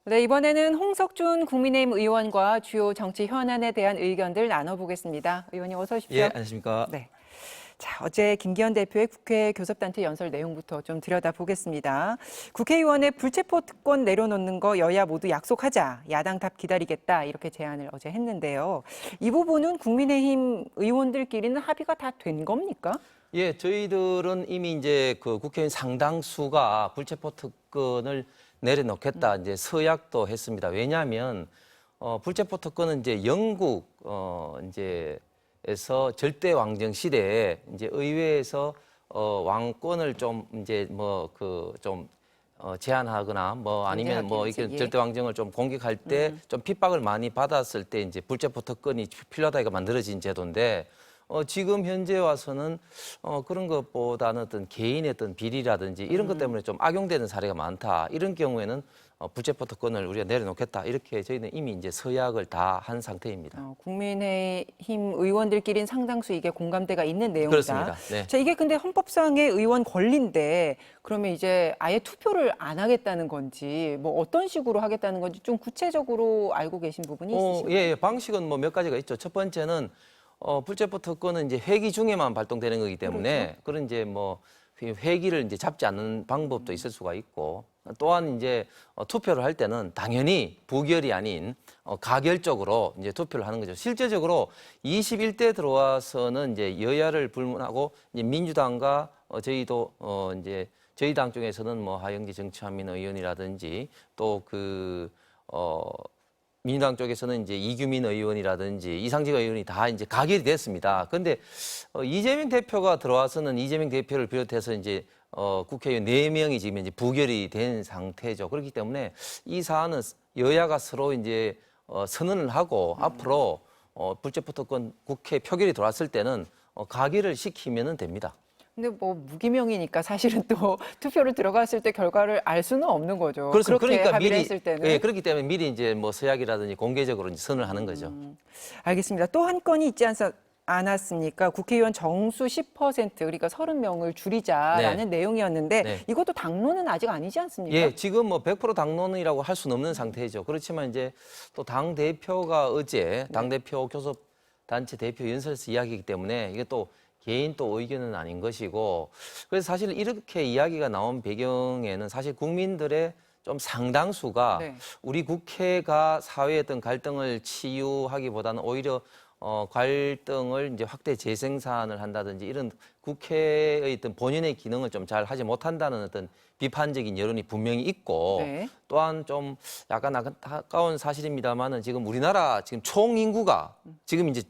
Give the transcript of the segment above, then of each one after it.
네, 이번에는 홍석준 국민의힘 의원과 주요 정치 현안에 대한 의견들 나눠보겠습니다. 의원님 어서 오십시오. 예, 안녕하십니까. 네. 자, 어제 김기현 대표의 국회 교섭단체 연설 내용부터 좀 들여다보겠습니다. 국회의원의 불체포 특권 내려놓는 거 여야 모두 약속하자. 야당 답 기다리겠다. 이렇게 제안을 어제 했는데요. 이 부분은 국민의힘 의원들끼리는 합의가 다 된 겁니까? 예, 저희들은 이미 이제 그 국회의원 상당수가 불체포 특권을 내려놓겠다 이제 서약도 했습니다. 왜냐하면 불체포 특권은 이제 영국 이제에서 절대 왕정 시대에 이제 의회에서 왕권을 좀 이제 뭐 그 좀 제한하거나 뭐 아니면 뭐 이렇게 예. 절대 왕정을 좀 공격할 때 좀 핍박을 많이 받았을 때 이제 불체포 특권이 필요하다가 만들어진 제도인데 지금 현재 와서는 그런 것보다는 어떤 개인의 어떤 비리라든지 이런 것 때문에 좀 악용되는 사례가 많다. 이런 경우에는 불체포 특권을 우리가 내려놓겠다. 이렇게 저희는 이미 이제 서약을 다 한 상태입니다. 국민의힘 의원들끼리는 상당수 이게 공감대가 있는 내용이다. 그렇습니다. 네. 자, 이게 근데 헌법상의 의원 권리인데 그러면 이제 아예 투표를 안 하겠다는 건지 뭐 어떤 식으로 하겠다는 건지 좀 구체적으로 알고 계신 부분이 있으신가요? 예, 방식은 뭐 몇 가지가 있죠. 첫 번째는 불체포 특권은 이제 회기 중에만 발동되는 거기 때문에 그런 이제 뭐 회기를 이제 잡지 않는 방법도 있을 수가 있고 또한 이제 투표를 할 때는 당연히 부결이 아닌 가결적으로 이제 투표를 하는 거죠. 실제적으로 21대 들어와서는 이제 여야를 불문하고 이제 민주당과 저희도 이제 저희 당 쪽에서는 뭐 하영지 정치환민 의원이라든지 또 민주당 쪽에서는 이제 이규민 의원이라든지 이상직 의원이 다 이제 가결이 됐습니다. 그런데 이재명 대표가 들어와서는 이재명 대표를 비롯해서 이제 국회의원 4명이 지금 이제 부결이 된 상태죠. 그렇기 때문에 이 사안은 여야가 서로 이제 선언을 하고 앞으로 불체포 특권 국회 표결이 들어왔을 때는 가결을 시키면은 됩니다. 근데 뭐 무기명이니까 사실은 또 투표를 들어갔을 때 결과를 알 수는 없는 거죠. 그렇습니다. 그렇게 그러니까 합의를 미리 했을 때는. 예, 그렇기 때문에 미리 이제 뭐 서약이라든지 공개적으로 이제 선을 하는 거죠. 알겠습니다. 또 한 건이 있지 않았습니까? 국회의원 정수 10% 그러니까 30명을 줄이자라는 내용이었는데 네. 이것도 당론은 아직 아니지 않습니까? 예, 지금 뭐 100% 당론이라고 할 수는 없는 상태죠. 그렇지만 이제 또 당 대표가 어제 당 대표 교섭 단체 대표 연설에서 이야기이기 때문에 이게 또 개인 또 의견은 아닌 것이고 그래서 사실 이렇게 이야기가 나온 배경에는 사실 국민들의 좀 상당수가 네. 우리 국회가 사회의 어떤 갈등을 치유하기보다는 오히려 갈등을 이제 확대 재생산을 한다든지 이런 국회의 어떤 본연의 기능을 좀 잘 하지 못한다는 어떤 비판적인 여론이 분명히 있고 네. 또한 좀 약간 안타까운 사실입니다만은 지금 우리나라 지금 총 인구가 지금 이제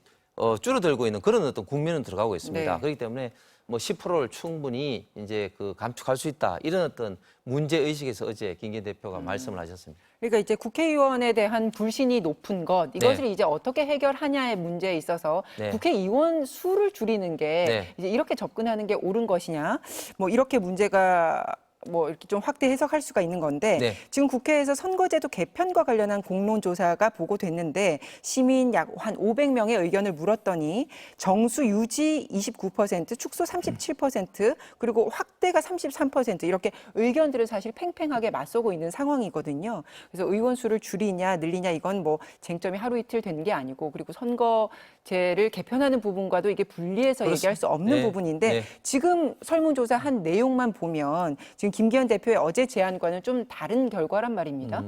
줄어들고 있는 그런 어떤 국면은 들어가고 있습니다. 네. 그렇기 때문에 뭐 10%를 충분히 이제 감축할 수 있다 이런 어떤 문제 의식에서 어제 김기현 대표가 말씀을 하셨습니다. 그러니까 이제 국회의원에 대한 불신이 높은 것 이것을 네. 이제 어떻게 해결하냐의 문제에 있어서 네. 국회의원 수를 줄이는 게 네. 이제 이렇게 접근하는 게 옳은 것이냐 뭐 이렇게 문제가 뭐 이렇게 좀 확대 해석할 수가 있는 건데 네. 지금 국회에서 선거제도 개편과 관련한 공론조사가 보고됐는데 시민 약 한 500명의 의견을 물었더니 정수 유지 29%, 축소 37%, 그리고 확대가 33% 이렇게 의견들을 사실 팽팽하게 맞서고 있는 상황이거든요. 그래서 의원 수를 줄이냐 늘리냐 이건 뭐 쟁점이 하루 이틀 되는 게 아니고 그리고 선거제를 개편하는 부분과도 이게 분리해서 그렇습니다. 얘기할 수 없는 네. 부분인데 네. 지금 설문조사 한 내용만 보면 지금 김기현 대표의 어제 제안과는 좀 다른 결과란 말입니다.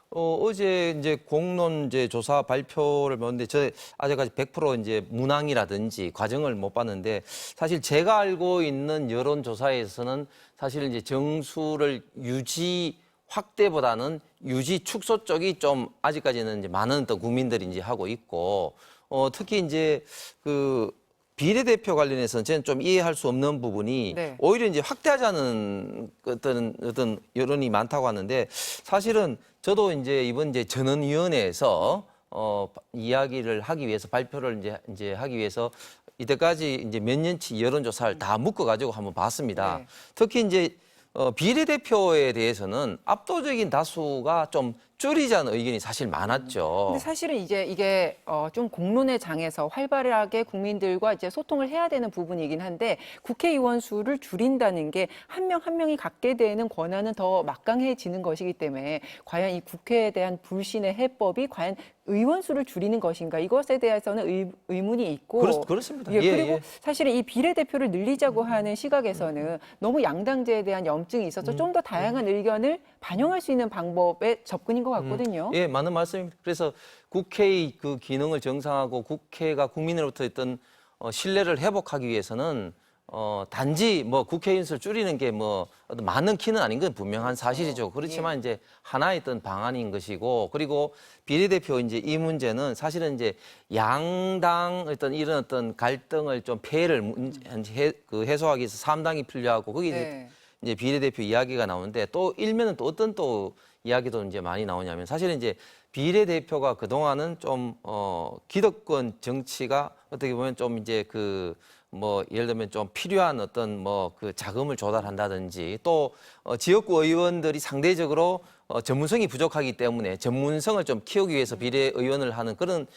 어제 이제 공론제 조사 발표를 봤는데 저 아직까지 100% 이제 문항이라든지 과정을 못 봤는데 사실 제가 알고 있는 여론 조사에서는 사실 이제 정수를 유지 확대보다는 유지 축소 쪽이 좀 아직까지는 이제 많은 또 국민들이 이제 하고 있고 특히 이제 비례대표 관련해서는 저는 좀 이해할 수 없는 부분이 네. 오히려 이제 확대하자는 어떤 여론이 많다고 하는데 사실은 저도 이제 이번 이제 전원위원회에서 이야기를 하기 위해서 발표를 이제 하기 위해서 이때까지 이제 몇 년치 여론조사를 다 묶어가지고 한번 봤습니다. 네. 특히 이제 비례대표에 대해서는 압도적인 다수가 좀 줄이자는 의견이 사실 많았죠. 근데 사실은 이제 이게 좀 공론의 장에서 활발하게 국민들과 이제 소통을 해야 되는 부분이긴 한데 국회의원 수를 줄인다는 게 한 명 한 명이 갖게 되는 권한은 더 막강해지는 것이기 때문에 과연 이 국회에 대한 불신의 해법이 과연 의원 수를 줄이는 것인가 이것에 대해서는 의문이 있고 그렇습니다. 예, 예, 그리고 예. 사실은 이 비례대표를 늘리자고 하는 시각에서는 너무 양당제에 대한 염증이 있어서 좀 더 다양한 의견을 반영할 수 있는 방법의 접근인 것 같거든요. 예, 맞는 말씀입니다. 그래서 국회의 그 기능을 정상화하고 국회가 국민으로부터 어떤 신뢰를 회복하기 위해서는 단지 뭐 국회의원 수를 줄이는 게 뭐 많은 키는 아닌 건 분명한 사실이죠. 그렇지만 이제 하나의 어떤 방안인 것이고 그리고 비례대표 이제 이 문제는 사실은 이제 양당 어떤 이런 어떤 갈등을 좀 폐해를 해소하기 위해서 3당이 필요하고 거기 네. 이제 비례대표 이야기가 나오는데 또 일면은 또 어떤 또 이야기도 이제 많이 나오냐면 사실은 이제 비례대표가 그동안은 좀 기득권 정치가 어떻게 보면 좀 이제 그 뭐 예를 들면 좀 필요한 어떤 뭐 그 자금을 조달한다든지 또 지역구 의원들이 상대적으로 전문성이 부족하기 때문에 전문성을 좀 키우기 위해서 비례의원을 하는 그런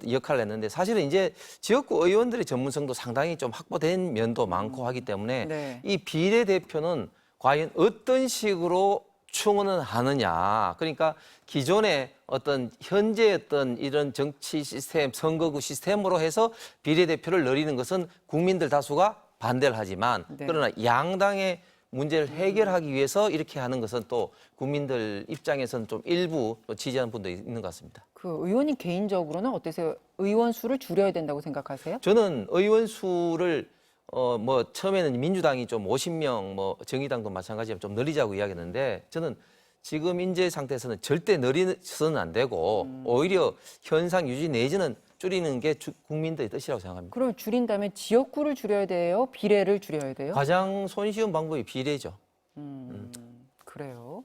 역할을 했는데 사실은 이제 지역구 의원들의 전문성도 상당히 좀 확보된 면도 많고 하기 때문에 네. 이 비례대표는 과연 어떤 식으로 충원을 하느냐. 그러니까 기존의 어떤 현재 어떤 이런 정치 시스템, 선거구 시스템으로 해서 비례대표를 늘리는 것은 국민들 다수가 반대를 하지만 네. 그러나 양당의 문제를 해결하기 위해서 이렇게 하는 것은 또 국민들 입장에서는 좀 일부 또 지지하는 분도 있는 것 같습니다. 그 의원님 개인적으로는 어떠세요? 의원 수를 줄여야 된다고 생각하세요? 저는 의원 수를 뭐 처음에는 민주당이 좀 50명, 뭐 정의당도 마찬가지로 좀 늘리자고 이야기했는데 저는 지금 인재 상태에서는 절대 늘리서는 안 되고 오히려 현상 유지 내지는 줄이는 게 국민들의 뜻이라고 생각합니다. 그럼 줄인다면 지역구를 줄여야 돼요? 비례를 줄여야 돼요? 가장 손쉬운 방법이 비례죠. 그래요.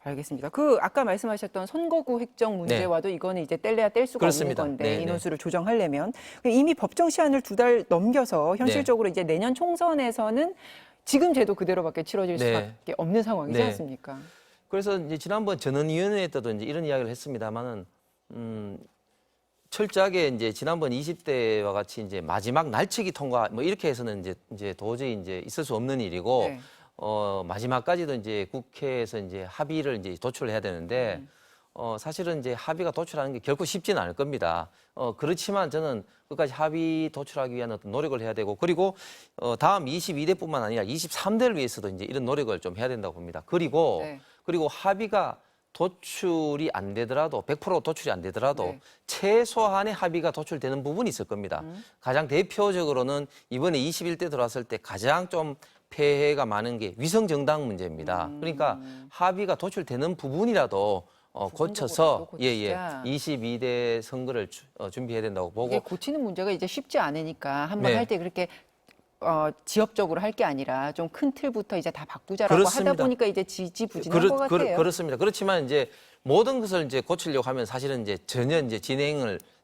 알겠습니다. 그 아까 말씀하셨던 선거구 획정 문제와도 이거는 이제 뗄래야 뗄 수가 그렇습니다. 없는 건데 네, 인원수를 조정하려면 이미 법정 시한을 2달 넘겨서 현실적으로 이제 내년 총선에서는 지금 제도 그대로밖에 치러질 네. 수밖에 없는 상황이지 네. 않습니까? 그래서 이제 지난번 전원위원회 때도 이제 이런 이야기를 했습니다만은 철저하게 이제 지난번 20대와 같이 이제 마지막 날치기 통과 뭐 이렇게 해서는 이제 도저히 이제 있을 수 없는 일이고 네. 마지막까지도 이제 국회에서 이제 합의를 이제 도출을 해야 되는데 사실은 이제 합의가 도출하는 게 결코 쉽지는 않을 겁니다. 그렇지만 저는 끝까지 합의 도출하기 위한 어떤 노력을 해야 되고 그리고 다음 22대뿐만 아니라 23대를 위해서도 이제 이런 노력을 좀 해야 된다고 봅니다. 그리고 네. 그리고 합의가 도출이 안 되더라도 100% 도출이 안 되더라도 네. 최소한의 합의가 도출되는 부분이 있을 겁니다. 가장 대표적으로는 이번에 21대 들어왔을 때 가장 좀 폐해가 많은 게 위성정당 문제입니다. 그러니까 합의가 도출되는 부분이라도 고쳐서 부분적으로라도 예예 고치자. 22대 선거를 준비해야 된다고 보고 이게 고치는 문제가 이제 쉽지 않으니까 한번 네. 할 때 그렇게 지역적으로 할 게 아니라 좀 큰 틀부터 이제 다 바꾸자라고 그렇습니다. 하다 보니까 이제 지지부진한 것 같아요. 그렇습니다. 그렇지만 이제 모든 것을 이제 고치려고 하면 사실은 이제 전혀 이제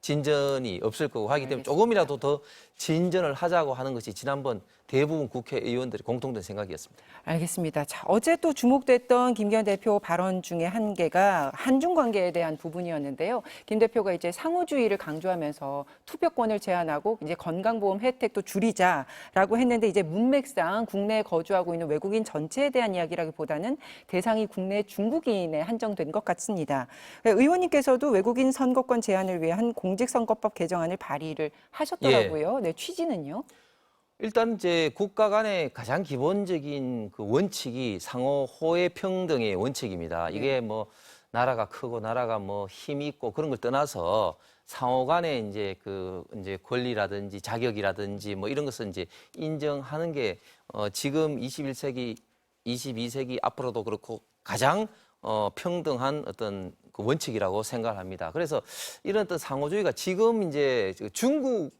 진전이 없을 거고 하기 때문에 알겠습니다. 조금이라도 더 진전을 하자고 하는 것이 지난번 대부분 국회의원들의 공통된 생각이었습니다. 알겠습니다. 자, 어제 또 주목됐던 김기현 대표 발언 중에 한 개가 한중 관계에 대한 부분이었는데요. 김 대표가 이제 상호주의를 강조하면서 투표권을 제한하고 이제 건강보험 혜택도 줄이자라고 했는데 이제 문맥상 국내에 거주하고 있는 외국인 전체에 대한 이야기라기보다는 대상이 국내 중국인에 한정된 것 같습니다. 의원님께서도 외국인 선거권 제한을 위한 공직선거법 개정안을 발의를 하셨더라고요. 네, 취지는요? 일단 이제 국가 간의 가장 기본적인 그 원칙이 상호 호혜 평등의 원칙입니다. 이게 뭐 나라가 크고 나라가 뭐 힘이 있고 그런 걸 떠나서 상호 간에 이제 그 이제 권리라든지 자격이라든지 뭐 이런 것을 이제 인정하는 게 지금 21세기, 22세기 앞으로도 그렇고 가장 평등한 어떤 그 원칙이라고 생각을 합니다. 그래서 이런 어떤 상호주의가 지금 이제 중국을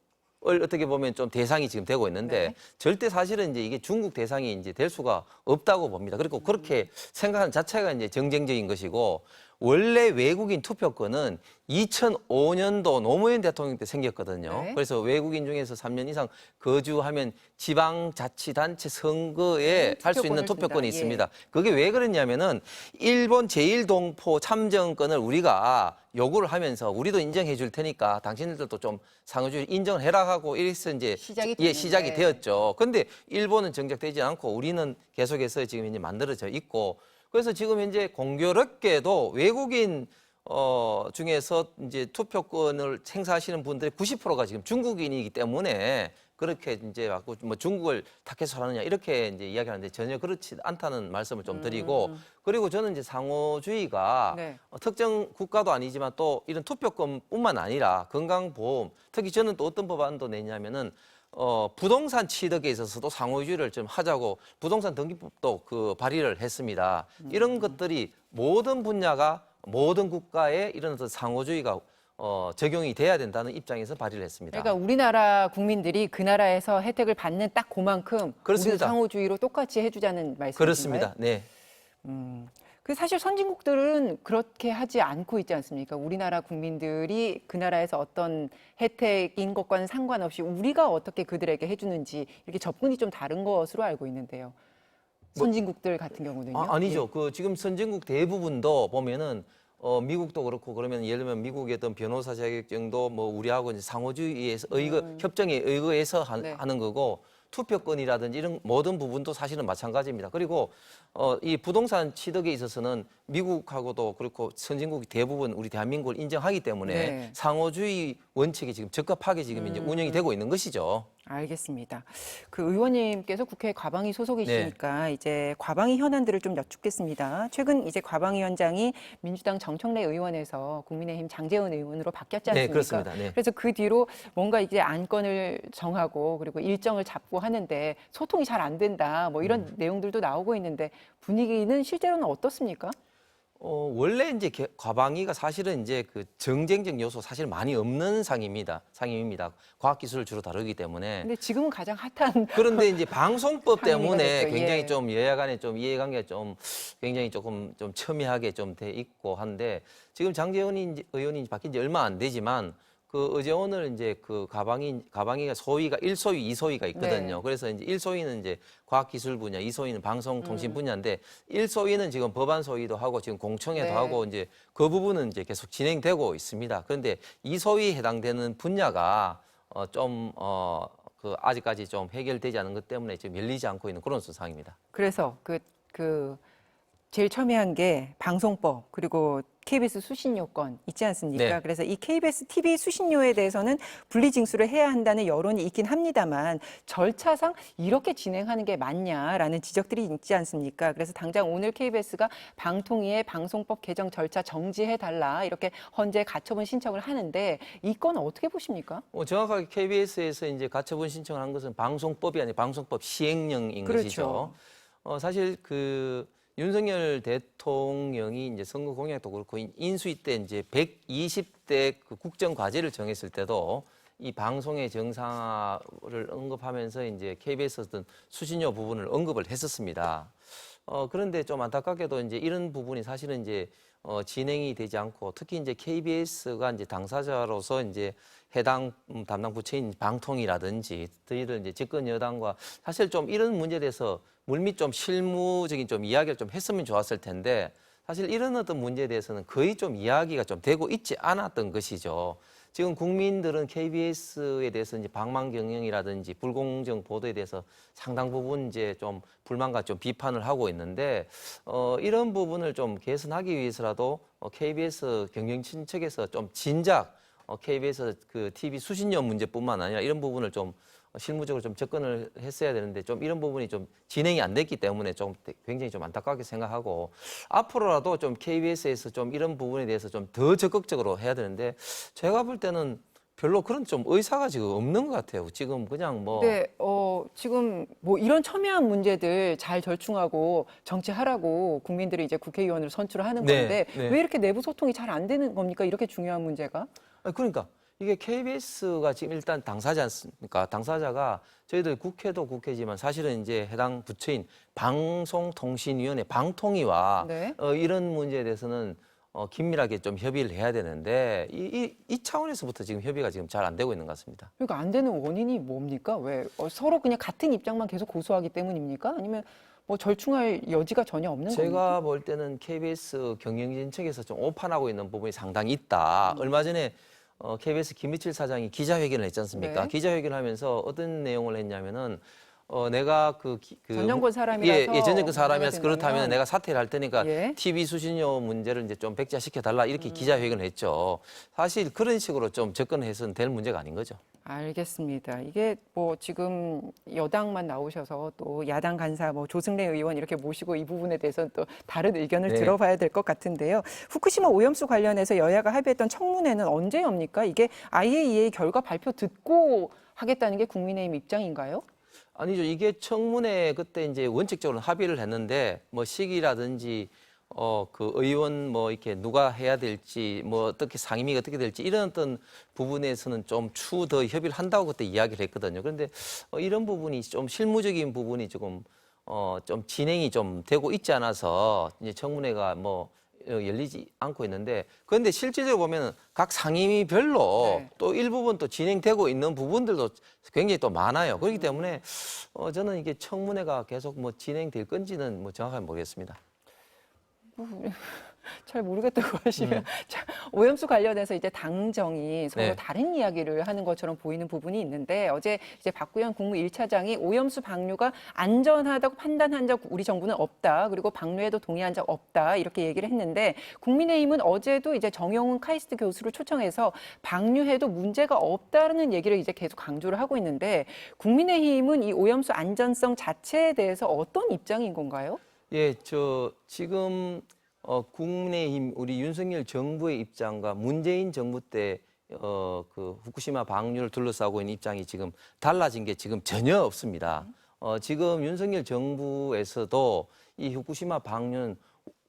어떻게 보면 좀 대상이 지금 되고 있는데 네. 절대 사실은 이제 이게 중국 대상이 이제 될 수가 없다고 봅니다. 그리고 그렇게 생각하는 자체가 이제 정쟁적인 것이고 원래 외국인 투표권은 2005년도 노무현 대통령 때 생겼거든요. 네. 그래서 외국인 중에서 3년 이상 거주하면 지방자치단체 선거에 할 수 있는 투표권이 예. 있습니다. 그게 왜 그랬냐면은 일본 제1동포 참정권을 우리가 요구를 하면서 우리도 인정해 줄 테니까 당신들도 좀 상호주의 인정을 해라 하고 이래서 이제 시작이 시작이 됐는데. 되었죠. 근데 일본은 정착되지 않고 우리는 계속해서 지금 이제 만들어져 있고 그래서 지금 현재 공교롭게도 외국인 중에서 이제 투표권을 행사하시는 분들의 90%가 지금 중국인이기 때문에 그렇게 이제 뭐 중국을 탓해서 하느냐 이렇게 이제 이야기하는데 전혀 그렇지 않다는 말씀을 좀 드리고 그리고 저는 이제 상호주의가 네. 특정 국가도 아니지만 또 이런 투표권뿐만 아니라 건강보험 특히 저는 또 어떤 법안도 내냐면은 부동산 취득에 있어서도 상호주의를 좀 하자고 부동산 등기법도 그 발의를 했습니다. 이런 것들이 모든 분야가 모든 국가에 이런 어떤 상호주의가 적용이 돼야 된다는 입장에서 발의를 했습니다. 그러니까 우리나라 국민들이 그 나라에서 혜택을 받는 딱 그만큼 우리 그렇습니다. 상호주의로 똑같이 해주자는 말씀이신가요? 그렇습니다. 네. 그 사실 선진국들은 그렇게 하지 않고 있지 않습니까? 우리나라 국민들이 그 나라에서 어떤 혜택인 것과는 상관없이 우리가 어떻게 그들에게 해주는지 이렇게 접근이 좀 다른 것으로 알고 있는데요. 선진국들 같은 경우는요? 아니죠. 그 지금 선진국 대부분도 보면은 미국도 그렇고 그러면 예를 들면 미국의 어떤 변호사 자격증도 뭐 우리하고 이제 상호주의에서 협정에 의거해서 네. 하는 거고 투표권이라든지 이런 모든 부분도 사실은 마찬가지입니다. 그리고 이 부동산 취득에 있어서는 미국하고도 그렇고 선진국이 대부분 우리 대한민국을 인정하기 때문에 네. 상호주의 원칙이 지금 적합하게 지금 이제 운영이 되고 있는 것이죠. 알겠습니다. 그 의원님께서 국회 과방위 소속이시니까 이제 과방위 현안들을 좀 여쭙겠습니다. 최근 이제 과방위원장이 민주당 정청래 의원에서 국민의힘 장제원 의원으로 바뀌었지 네, 않습니까? 그렇습니다. 네. 그래서 그 뒤로 뭔가 이제 안건을 정하고 그리고 일정을 잡고 하는데 소통이 잘 안 된다. 뭐 이런 내용들도 나오고 있는데 분위기는 실제로는 어떻습니까? 원래 이제 과방위가 사실은 이제 그 정쟁적 요소 사실 많이 없는 상임입니다. 과학기술을 주로 다루기 때문에. 근데 지금은 가장 핫한 그런데 이제 방송법 상임위가 때문에 됐죠. 굉장히 예. 좀 여야 간에 좀 이해관계가 좀 굉장히 조금 좀 첨예하게 좀 돼 있고 한데 지금 장제원 의원이 바뀐 지 얼마 안 되지만 그 어제 오늘 이제 그 과방위가 소위가 1소위, 2소위가 있거든요. 네. 그래서 이제 1소위는 이제 과학기술 분야, 2소위는 방송통신 분야인데 1소위는 지금 법안 소위도 하고 지금 공청회도 네. 하고 이제 그 부분은 이제 계속 진행되고 있습니다. 그런데 2소위에 해당되는 분야가 그 아직까지 좀 해결되지 않은 것 때문에 지금 열리지 않고 있는 그런 상황입니다. 그래서 그 제일 첨예한 게 방송법 그리고 KBS 수신료권 있지 않습니까? 네. 그래서 이 KBS TV 수신료에 대해서는 분리징수를 해야 한다는 여론이 있긴 합니다만 절차상 이렇게 진행하는 게 맞냐라는 지적들이 있지 않습니까? 그래서 당장 오늘 KBS가 방통위에 방송법 개정 절차 정지해달라 이렇게 헌재 가처분 신청을 하는데 이 건은 어떻게 보십니까? 정확하게 KBS에서 이제 가처분 신청을 한 것은 방송법이 아니라 방송법 시행령인 그렇죠. 것이죠. 사실 그 윤석열 대통령이 이제 선거 공약도 그렇고 인수위 때 이제 120대 그 국정 과제를 정했을 때도 이 방송의 정상화를 언급하면서 이제 KBS 어떤 수신료 부분을 언급을 했었습니다. 그런데 좀 안타깝게도 이제 이런 부분이 사실은 이제 진행이 되지 않고 특히 이제 KBS가 이제 당사자로서 이제 해당 담당 부처인 방통이라든지 저희들 이제 집권 여당과 사실 좀 이런 문제에 대해서 물밑 좀 실무적인 좀 이야기를 좀 했으면 좋았을 텐데 사실 이런 어떤 문제에 대해서는 거의 좀 이야기가 좀 되고 있지 않았던 것이죠. 지금 국민들은 KBS에 대해서 이제 방망 경영이라든지 불공정 보도에 대해서 상당 부분 이제 좀 불만과 좀 비판을 하고 있는데 이런 부분을 좀 개선하기 위해서라도 KBS 경영진 측에서 좀 진작 KBS 그 TV 수신료 문제뿐만 아니라 이런 부분을 좀 실무적으로 좀 접근을 했어야 되는데 좀 이런 부분이 좀 진행이 안 됐기 때문에 좀 굉장히 좀 안타깝게 생각하고 앞으로라도 좀 KBS에서 좀 이런 부분에 대해서 좀 더 적극적으로 해야 되는데 제가 볼 때는 별로 그런 좀 의사가 지금 없는 것 같아요. 지금 그냥 뭐. 네, 지금 뭐 이런 첨예한 문제들 잘 절충하고 정치하라고 국민들이 이제 국회의원을 선출을 하는 네, 건데 네. 왜 이렇게 내부 소통이 잘 안 되는 겁니까? 이렇게 중요한 문제가? 그러니까 이게 KBS가 지금 일단 당사지 않습니까? 당사자가 저희들 국회도 국회지만 사실은 이제 해당 부처인 방송통신위원회 방통위와 네. 이런 문제에 대해서는 긴밀하게 좀 협의를 해야 되는데 이 차원에서부터 지금 협의가 지금 잘 안 되고 있는 것 같습니다. 그러니까 안 되는 원인이 뭡니까? 왜 서로 그냥 같은 입장만 계속 고수하기 때문입니까? 아니면 뭐 절충할 여지가 전혀 없는 겁니까? 제가 볼 때는 KBS 경영진 측에서 좀 오판하고 있는 부분이 상당히 있다. 얼마 전에 KBS 김미칠 사장이 기자회견을 했지 않습니까? 네. 기자회견을 하면서 어떤 내용을 했냐면은 내가 전 정권 사람이라서 전 정권 사람이라서 문제가 그렇다면 된다면 내가 사퇴를 할 테니까 예. TV 수신료 문제를 이제 좀 백지화시켜 달라 이렇게 기자회견을 했죠. 사실 그런 식으로 좀 접근해서는 될 문제가 아닌 거죠. 알겠습니다. 이게 뭐 지금 여당만 나오셔서 또 야당 간사 뭐 조승래 의원 이렇게 모시고 이 부분에 대해서는 또 다른 의견을 네. 들어봐야 될 것 같은데요. 후쿠시마 오염수 관련해서 여야가 합의했던 청문회는 언제 엽니까? 이게 IAEA 결과 발표 듣고 하겠다는 게 국민의힘 입장인가요? 아니죠. 이게 청문회 그때 이제 원칙적으로 합의를 했는데 뭐 시기라든지 그 의원 뭐 이렇게 누가 해야 될지 뭐 어떻게 상임위가 어떻게 될지 이런 어떤 부분에서는 좀 추후 더 협의를 한다고 그때 이야기를 했거든요. 그런데 이런 부분이 좀 실무적인 부분이 조금 좀 진행이 좀 되고 있지 않아서 이제 청문회가 뭐 열리지 않고 있는데 그런데 실질적으로 보면 각 상임위별로 네. 또 일부분 또 진행되고 있는 부분들도 굉장히 또 많아요. 그렇기 때문에 저는 이게 청문회가 계속 뭐 진행될 건지는 뭐 정확하게 모르겠습니다. 잘 모르겠다고 하시면 자, 오염수 관련해서 이제 당정이 서로 네. 다른 이야기를 하는 것처럼 보이는 부분이 있는데 어제 이제 박구현 국무 1차장이 오염수 방류가 안전하다고 판단한 적 우리 정부는 없다. 그리고 방류에도 동의한 적 없다. 이렇게 얘기를 했는데 국민의힘은 어제도 이제 정영훈 카이스트 교수를 초청해서 방류해도 문제가 없다는 얘기를 이제 계속 강조를 하고 있는데 국민의힘은 이 오염수 안전성 자체에 대해서 어떤 입장인 건가요? 예, 지금 국민의힘 우리 윤석열 정부의 입장과 문재인 정부 때 그 후쿠시마 방류를 둘러싸고 있는 입장이 지금 달라진 게 지금 전혀 없습니다. 지금 윤석열 정부에서도 이 후쿠시마 방류는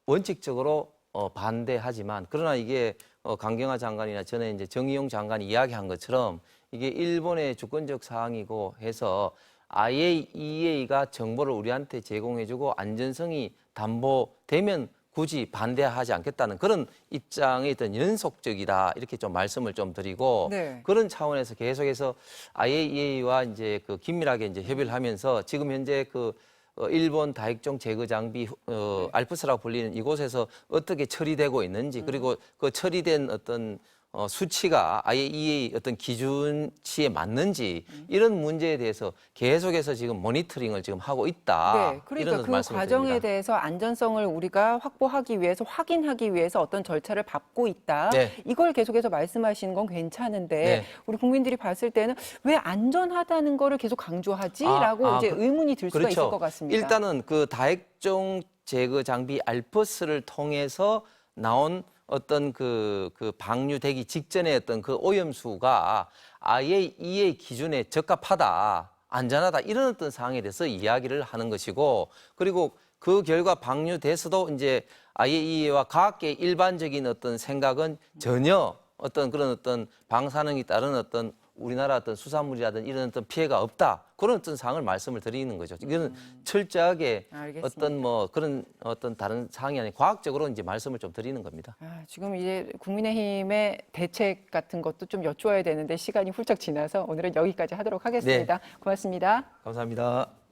원칙적으로 반대하지만 그러나 이게 강경화 장관이나 전에 이제 정의용 장관이 이야기한 것처럼 이게 일본의 주권적 사항이고 해서 IAEA가 정보를 우리한테 제공해주고 안전성이 담보되면 굳이 반대하지 않겠다는 그런 입장에 있던 연속적이다 이렇게 좀 말씀을 좀 드리고 네. 그런 차원에서 계속해서 IAEA와 이제 그 긴밀하게 이제 협의를 하면서 지금 현재 그 일본 다액종 제거 장비 알프스라고 불리는 이곳에서 어떻게 처리되고 있는지 그리고 그 처리된 어떤 수치가 IAEA 어떤 기준치에 맞는지 이런 문제에 대해서 계속해서 지금 모니터링을 지금 하고 있다. 네, 그러니까 이런 그 말씀을 과정에 드립니다. 대해서 안전성을 우리가 확보하기 위해서 확인하기 위해서 어떤 절차를 밟고 있다. 네. 이걸 계속해서 말씀하시는 건 괜찮은데 네. 우리 국민들이 봤을 때는 왜 안전하다는 거를 계속 강조하지라고 이제 의문이 들 수가 있을 것 같습니다. 일단은 그 다액종 제거 장비 알프스를 통해서 나온 어떤 그 방류되기 직전에 어떤 그 오염수가 IAEA 기준에 적합하다, 안전하다 이런 어떤 사항에 대해서 이야기를 하는 것이고 그리고 그 결과 방류돼서도 이제 IAEA와 과학계의 일반적인 어떤 생각은 전혀 어떤 그런 어떤 방사능이 따른 어떤 우리나라 어떤 수산물이라든 이런 어떤 피해가 없다. 그런 어떤 사항을 말씀을 드리는 거죠. 이거는 철저하게 알겠습니다. 어떤 뭐 그런 어떤 다른 사항이 아니라 과학적으로 이제 말씀을 좀 드리는 겁니다. 지금 이제 국민의힘의 대책 같은 것도 좀 여쭈어야 되는데 시간이 훌쩍 지나서 오늘은 여기까지 하도록 하겠습니다. 고맙습니다. 감사합니다.